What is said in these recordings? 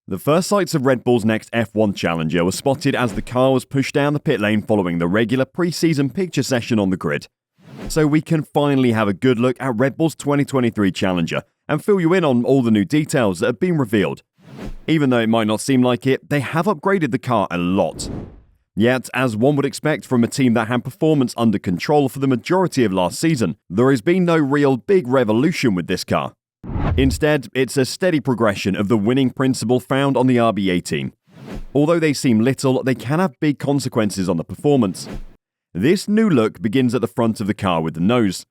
The first sights of Red Bull's next F1 challenger were spotted as the car was pushed down the pit lane following the regular pre-season picture session on the grid. So we can finally have a good look at Red Bull's 2023 challenger and fill you in on all the new details that have been revealed. Even though it might not seem like it, they have upgraded the car a lot. Yet, as one would expect from a team that had performance under control for the majority of last season, there has been no real big revolution with this car. Instead, it's a steady progression of the winning principle found on the RB18. Although they seem little, they can have big consequences on the performance. This new look begins at the front of the car with the nose.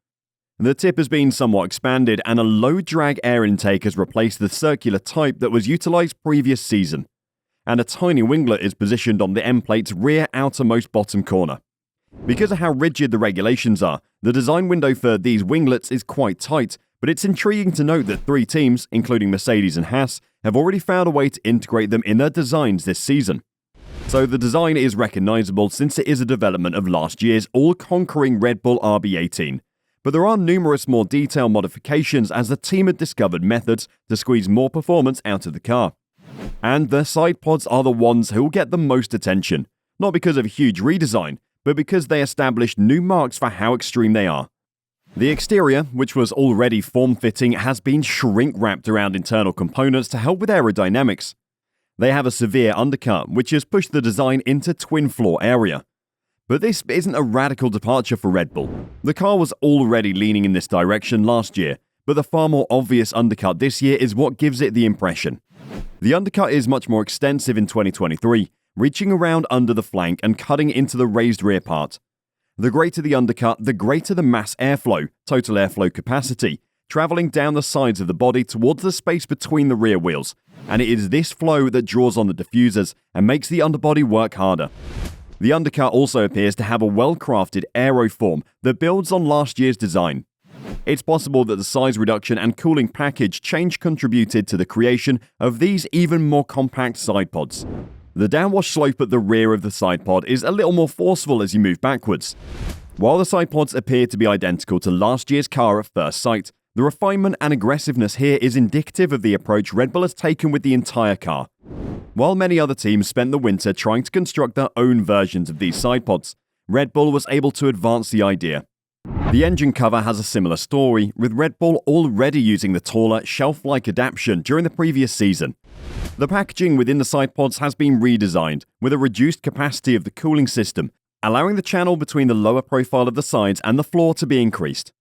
The tip has been somewhat expanded and a low-drag air intake has replaced the circular type that was utilised previous season. And a tiny winglet is positioned on the end plate's rear outermost bottom corner. Because of how rigid the regulations are, the design window for these winglets is quite tight, but it's intriguing to note that 3 teams, including Mercedes and Haas, have already found a way to integrate them in their designs this season. So the design is recognisable since it is a development of last year's all-conquering Red Bull RB18. But there are numerous more detailed modifications as the team had discovered methods to squeeze more performance out of the car. And the side pods are the ones who will get the most attention, not because of a huge redesign, but because they established new marks for how extreme they are. The exterior, which was already form-fitting, has been shrink-wrapped around internal components to help with aerodynamics. They have a severe undercut, which has pushed the design into twin-floor area. But this isn't a radical departure for Red Bull. The car was already leaning in this direction last year, but the far more obvious undercut this year is what gives it the impression. The undercut is much more extensive in 2023, reaching around under the flank and cutting into the raised rear part. The greater the undercut, the greater the mass airflow, total airflow capacity, travelling down the sides of the body towards the space between the rear wheels, and it is this flow that draws on the diffusers and makes the underbody work harder. The undercut also appears to have a well-crafted aeroform that builds on last year's design. It's possible that the size reduction and cooling package change contributed to the creation of these even more compact side pods. The downwash slope at the rear of the side pod is a little more forceful as you move backwards. While the side pods appear to be identical to last year's car at first sight, the refinement and aggressiveness here is indicative of the approach Red Bull has taken with the entire car. While many other teams spent the winter trying to construct their own versions of these side pods, Red Bull was able to advance the idea. The engine cover has a similar story, with Red Bull already using the taller, shelf-like adaptation during the previous season. The packaging within the side pods has been redesigned, with a reduced capacity of the cooling system, allowing the channel between the lower profile of the sides and the floor to be increased.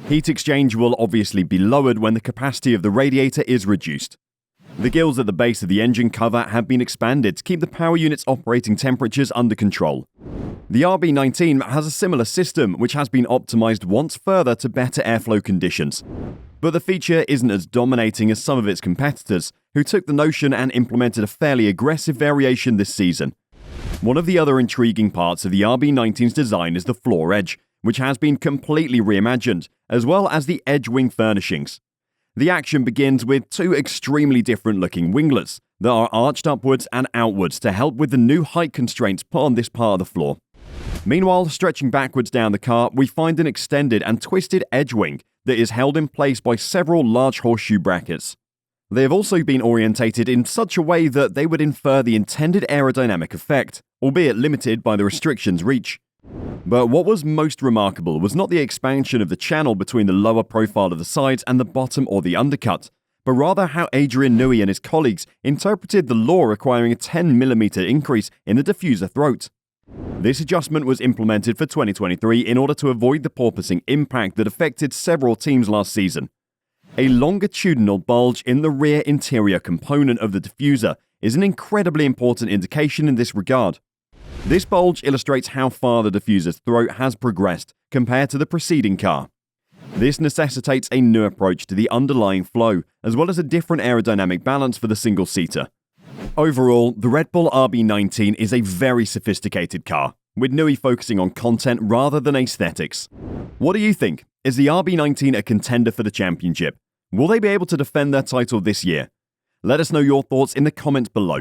Heat exchange will obviously be lowered when the capacity of the radiator is reduced. The gills at the base of the engine cover have been expanded to keep the power unit's operating temperatures under control. The RB19 has a similar system which has been optimized once further to better airflow conditions. But the feature isn't as dominating as some of its competitors, who took the notion and implemented a fairly aggressive variation this season. One of the other intriguing parts of the RB19's design is the floor edge, which has been completely reimagined, as well as the edge wing furnishings. The action begins with 2 extremely different looking winglets that are arched upwards and outwards to help with the new height constraints put on this part of the floor. Meanwhile, stretching backwards down the car, we find an extended and twisted edge wing that is held in place by several large horseshoe brackets. They have also been orientated in such a way that they would infer the intended aerodynamic effect, albeit limited by the restrictions reach. But what was most remarkable was not the expansion of the channel between the lower profile of the sides and the bottom or the undercut, but rather how Adrian Newey and his colleagues interpreted the law requiring a 10mm increase in the diffuser throat. This adjustment was implemented for 2023 in order to avoid the porpoising impact that affected several teams last season. A longitudinal bulge in the rear interior component of the diffuser is an incredibly important indication in this regard. This bulge illustrates how far the diffuser's throat has progressed compared to the preceding car. This necessitates a new approach to the underlying flow, as well as a different aerodynamic balance for the single-seater. Overall, the Red Bull RB19 is a very sophisticated car, with Newey focusing on content rather than aesthetics. What do you think? Is the RB19 a contender for the championship? Will they be able to defend their title this year? Let us know your thoughts in the comments below.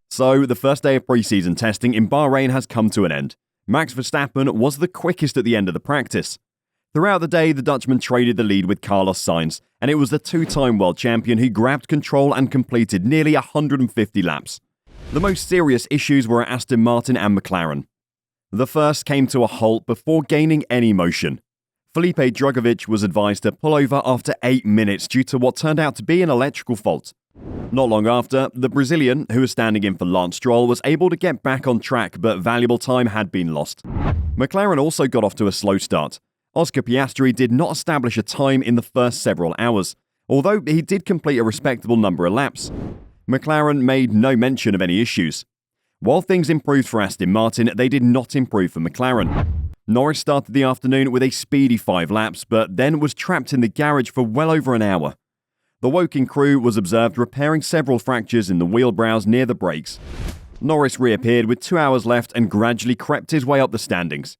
So, the first day of pre-season testing in Bahrain has come to an end. Max Verstappen was the quickest at the end of the practice. Throughout the day, the Dutchman traded the lead with Carlos Sainz, and it was the two-time world champion who grabbed control and completed nearly 150 laps. The most serious issues were at Aston Martin and McLaren. The first came to a halt before gaining any motion. Felipe Drugovich was advised to pull over after 8 minutes due to what turned out to be an electrical fault. Not long after, the Brazilian, who was standing in for Lance Stroll, was able to get back on track, but valuable time had been lost. McLaren also got off to a slow start. Oscar Piastri did not establish a time in the first several hours, although he did complete a respectable number of laps. McLaren made no mention of any issues. While things improved for Aston Martin, they did not improve for McLaren. Norris started the afternoon with a speedy 5 laps, but then was trapped in the garage for well over an hour. The Woking crew was observed repairing several fractures in the wheel brows near the brakes. Norris reappeared with 2 hours left and gradually crept his way up the standings.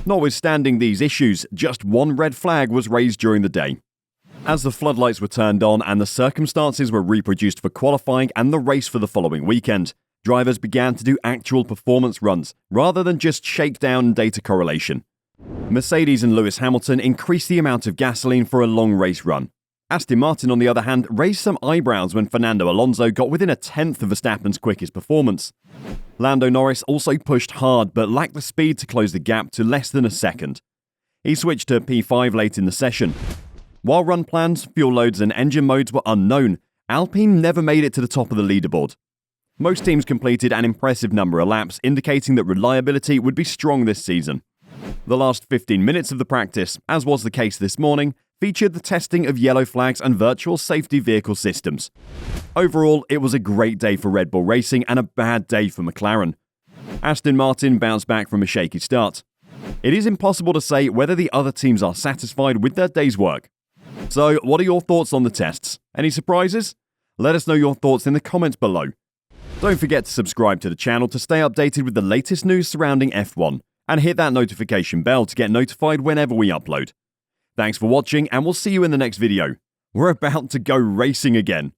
Notwithstanding these issues, just one red flag was raised during the day. As the floodlights were turned on and the circumstances were reproduced for qualifying and the race for the following weekend, drivers began to do actual performance runs rather than just shakedown and data correlation. Mercedes and Lewis Hamilton increased the amount of gasoline for a long race run. Aston Martin, on the other hand, raised some eyebrows when Fernando Alonso got within a tenth of Verstappen's quickest performance. Lando Norris also pushed hard but lacked the speed to close the gap to less than a second. He switched to P5 late in the session. While run plans, fuel loads and engine modes were unknown, Alpine never made it to the top of the leaderboard. Most teams completed an impressive number of laps, indicating that reliability would be strong this season. The last 15 minutes of the practice, as was the case this morning, featured the testing of yellow flags and virtual safety vehicle systems. Overall, it was a great day for Red Bull Racing and a bad day for McLaren. Aston Martin bounced back from a shaky start. It is impossible to say whether the other teams are satisfied with their day's work. So, what are your thoughts on the tests? Any surprises? Let us know your thoughts in the comments below. Don't forget to subscribe to the channel to stay updated with the latest news surrounding F1, and hit that notification bell to get notified whenever we upload. Thanks for watching, and we'll see you in the next video. We're about to go racing again.